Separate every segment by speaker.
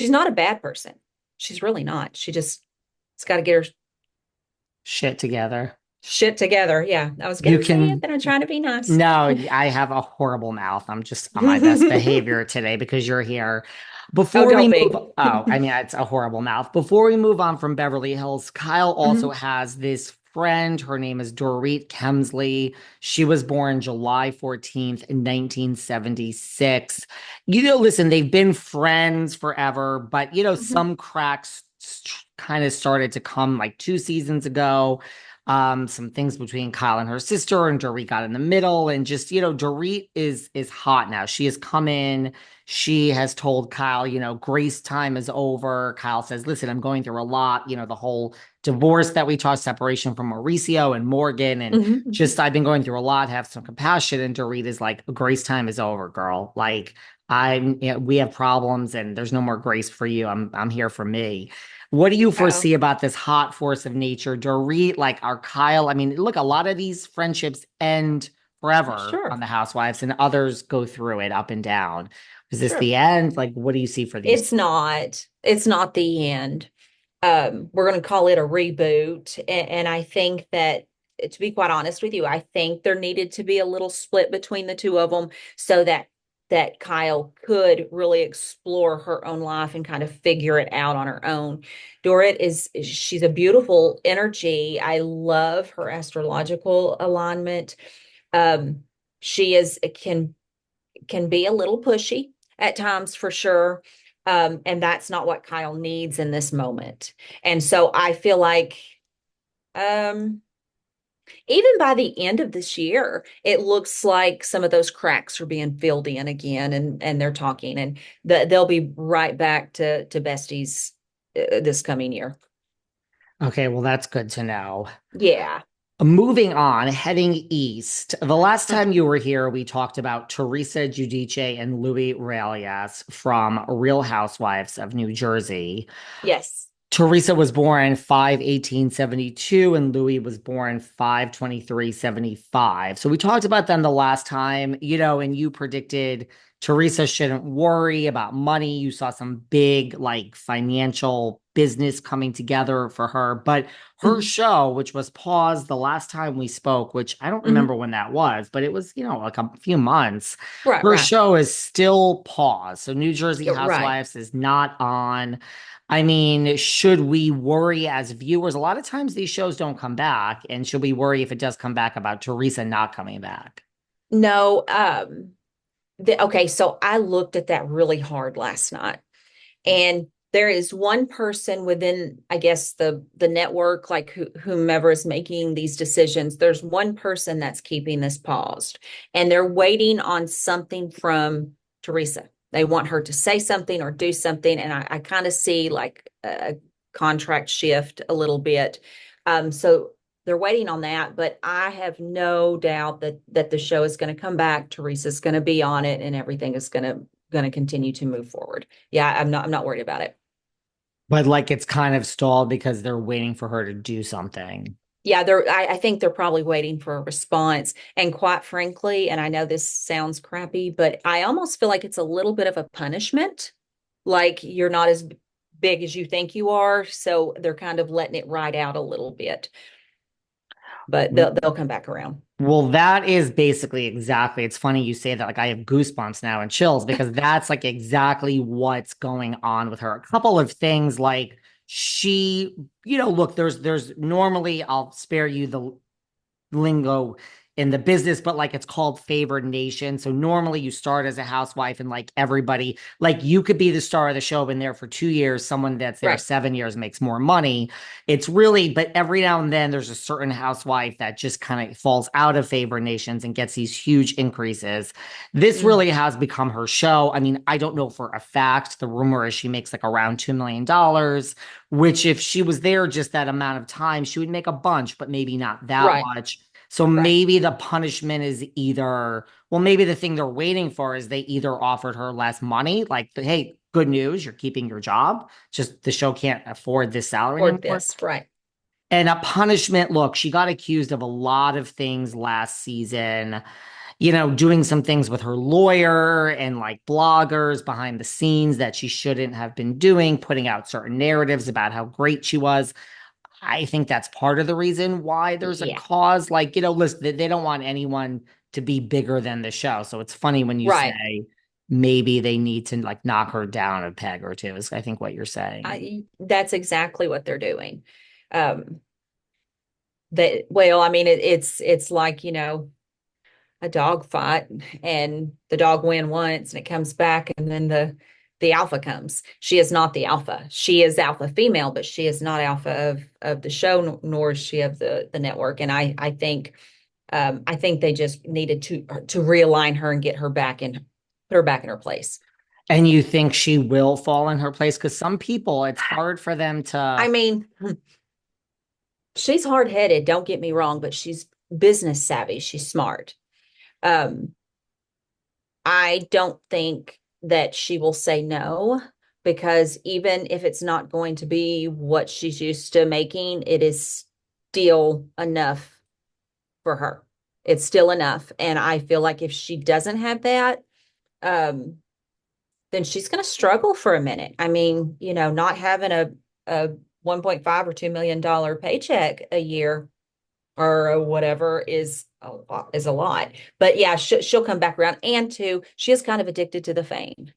Speaker 1: She's not a bad person. She's really not. She just has got to get her
Speaker 2: Shit together.
Speaker 1: shit together. Yeah, I was
Speaker 2: You
Speaker 1: gonna say it,
Speaker 2: can,
Speaker 1: but I'm trying to be nice.
Speaker 2: no, I have a horrible mouth. I'm just on my best behavior today because you're here.
Speaker 1: Oh,
Speaker 2: Before we
Speaker 1: don't
Speaker 2: move,
Speaker 1: be.
Speaker 2: I mean, it's a horrible mouth. Before we move on from Beverly Hills, Kyle also
Speaker 1: Mhm.
Speaker 2: has this friend. Her name is Dorit Kemsley. She was born July 14th, 1976. Listen, they've been friends forever, but
Speaker 1: Mhm.
Speaker 2: some cracks kind of started to come like 2 seasons ago. Some things between Kyle and her sister, and Dorit got in the middle, and just Dorit is hot now. She has come in. She has told Kyle, grace time is over. Kyle says, "Listen, I'm going through a lot. The whole divorce that we talked, separation from Mauricio and Morgan, and
Speaker 1: Mhm. Mhm.
Speaker 2: just I've been going through a lot. Have some compassion." And Dorit is like, "Grace time is over, girl. Like we have problems, and there's no more grace for you. I'm here for me." What do you
Speaker 1: Oh,
Speaker 2: foresee about this hot force of nature? Dorit, like our Kyle. I mean, look, a lot of these friendships end forever on
Speaker 1: sure,
Speaker 2: the Housewives, and others go through it up and down. Is this
Speaker 1: sure.
Speaker 2: the end? Like, what do you see for these?
Speaker 1: It's not. It's not the end. We're going to call it a reboot, and I think that, to be quite honest with you, I think there needed to be a little split between the two of them so that Kyle could really explore her own life and kind of figure it out on her own. Dorit she's a beautiful energy. I love her astrological alignment. Um, she is can be a little pushy at times for sure. And that's not what Kyle needs in this moment. And so I feel like um, even by the end of this year, it looks like some of those cracks are being filled in again, and they're talking, and they'll be right back to besties this coming year.
Speaker 2: Okay, well, that's good to know.
Speaker 1: Yeah.
Speaker 2: Moving on, heading east. The last
Speaker 1: Mhm.
Speaker 2: time you were here, we talked about Teresa Giudice and Louie Realias from Real Housewives of New Jersey.
Speaker 1: Yes.
Speaker 2: Teresa was born 5/18/72 and Louis was born 5/23/75. So we talked about them the last time, and you predicted Teresa shouldn't worry about money. You saw some big like financial business coming together for her, but her
Speaker 1: Hmm.
Speaker 2: show, which was paused the last time we spoke, which I don't remember
Speaker 1: Hmm.
Speaker 2: when that was, but it was, like a few months.
Speaker 1: Right,
Speaker 2: Her
Speaker 1: right.
Speaker 2: show is still paused. So New Jersey
Speaker 1: You're right.
Speaker 2: Housewives is not on. I mean, should we worry as viewers? A lot of times these shows don't come back. And should we worry if it does come back about Teresa not coming back?
Speaker 1: No, okay, so I looked at that really hard last night. And there is one person within, I guess, the network, like whomever is making these decisions, there's one person that's keeping this paused, and they're waiting on something from Teresa. They want her to say something or do something, and I kind of see like a contract shift a little bit. So they're waiting on that, but I have no doubt that the show is going to come back. Teresa's going to be on it, and everything is going to continue to move forward. Yeah, I'm not worried about it.
Speaker 2: But like it's kind of stalled because they're waiting for her to do something.
Speaker 1: Yeah, I think they're probably waiting for a response. And quite frankly, and I know this sounds crappy, but I almost feel like it's a little bit of a punishment. Like you're not as big as you think you are. So they're kind of letting it ride out a little bit. But they'll come back around.
Speaker 2: Well, that is basically exactly. It's funny you say that. Like I have goosebumps now and chills because that's like exactly what's going on with her. A couple of things like she, look, there's normally I'll spare you the lingo in the business, but like it's called favored nation. So normally you start as a housewife and like everybody, like you could be the star of the show, been there for 2 years. Someone that's there
Speaker 1: Right.
Speaker 2: 7 years makes more money. It's really, but every now and then there's a certain housewife that just kind of falls out of favored nations and gets these huge increases. This
Speaker 1: Mm.
Speaker 2: really has become her show. I mean, I don't know for a fact. The rumor is she makes like around $2 million, which if she was there just that amount of time, she would make a bunch, but maybe not that
Speaker 1: Right.
Speaker 2: much. So
Speaker 1: Right.
Speaker 2: maybe the punishment is either, well, maybe the thing they're waiting for is they either offered her less money, like, hey, good news, you're keeping your job. Just the show can't afford this salary
Speaker 1: Or
Speaker 2: anymore.
Speaker 1: this. Right.
Speaker 2: And a punishment, look, she got accused of a lot of things last season. doing some things with her lawyer and like bloggers behind the scenes that she shouldn't have been doing, putting out certain narratives about how great she was. I think that's part of the reason why there's a
Speaker 1: Yeah.
Speaker 2: cause. Like, listen, they don't want anyone to be bigger than the show. So it's funny when you
Speaker 1: Right.
Speaker 2: say maybe they need to like knock her down a peg or two, is I think what you're saying.
Speaker 1: That's exactly what they're doing. Um, well, I mean, it's like, a dog fight and the dog win once and it comes back and then the alpha comes. She is not the alpha. She is alpha female, but she is not alpha of the show, nor is she of the network. And I think they just needed to realign her and get her back in put her back in her place.
Speaker 2: And you think she will fall in her place? Because some people, it's hard for them
Speaker 1: I
Speaker 2: to.
Speaker 1: mean, she's hard-headed, don't get me wrong, but she's business savvy. She's smart. Um, I don't think that she will say no, because even if it's not going to be what she's used to making, it is still enough for her. It's still enough. And I feel like if she doesn't have that, um, then she's going to struggle for a minute. I mean, not having a 1.5 or $2 million paycheck a year or whatever is a lot. But yeah, she'll come back around. And two, she is kind of addicted to the fame.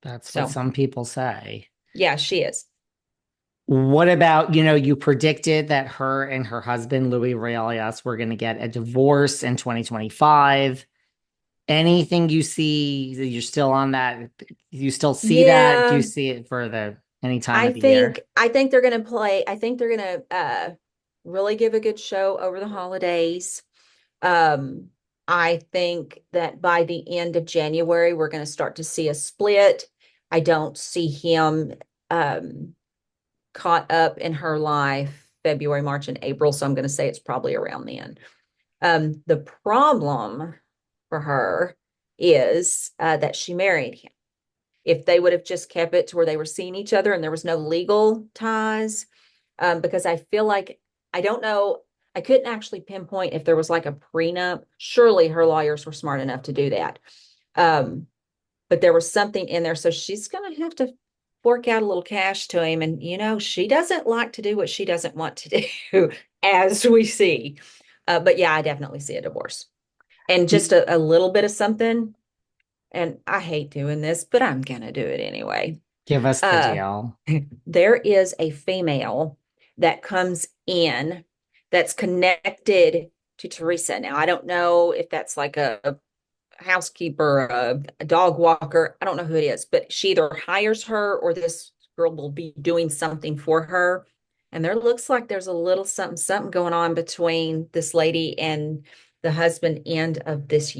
Speaker 2: That's what
Speaker 1: So
Speaker 2: some people say.
Speaker 1: yeah, she is.
Speaker 2: What about, you predicted that her and her husband, Louis Realias, were going to get a divorce in 2025. Anything you see that you're still on that? You still see that? Do you
Speaker 1: Yeah,
Speaker 2: see it for any time of the year?
Speaker 1: I think they're gonna play. I think they're gonna really give a good show over the holidays. Um, I think that by the end of January, we're gonna start to see a split. I don't see him um caught up in her life February, March, and April. So I'm gonna say it's probably around then. The problem for her is that she married him. If they would have just kept it to where they were seeing each other and there was no legal ties, because I feel like, I don't know, I couldn't actually pinpoint if there was like a prenup. Surely her lawyers were smart enough to do that. Um, but there was something in there. So she's going to have to fork out a little cash to him. And, she doesn't like to do what she doesn't want to do, as we see. But yeah, I definitely see a divorce and just a little bit of something. And I hate doing this, but I'm going to do it anyway.
Speaker 2: Give us the
Speaker 1: Uh,
Speaker 2: deal.
Speaker 1: there is a female that comes in that's connected to Teresa. Now, I don't know if that's like a housekeeper, a dog walker. I don't know who it is, but she either hires her or this girl will be doing something for her. And there looks like there's a little something going on between this lady and the husband end of this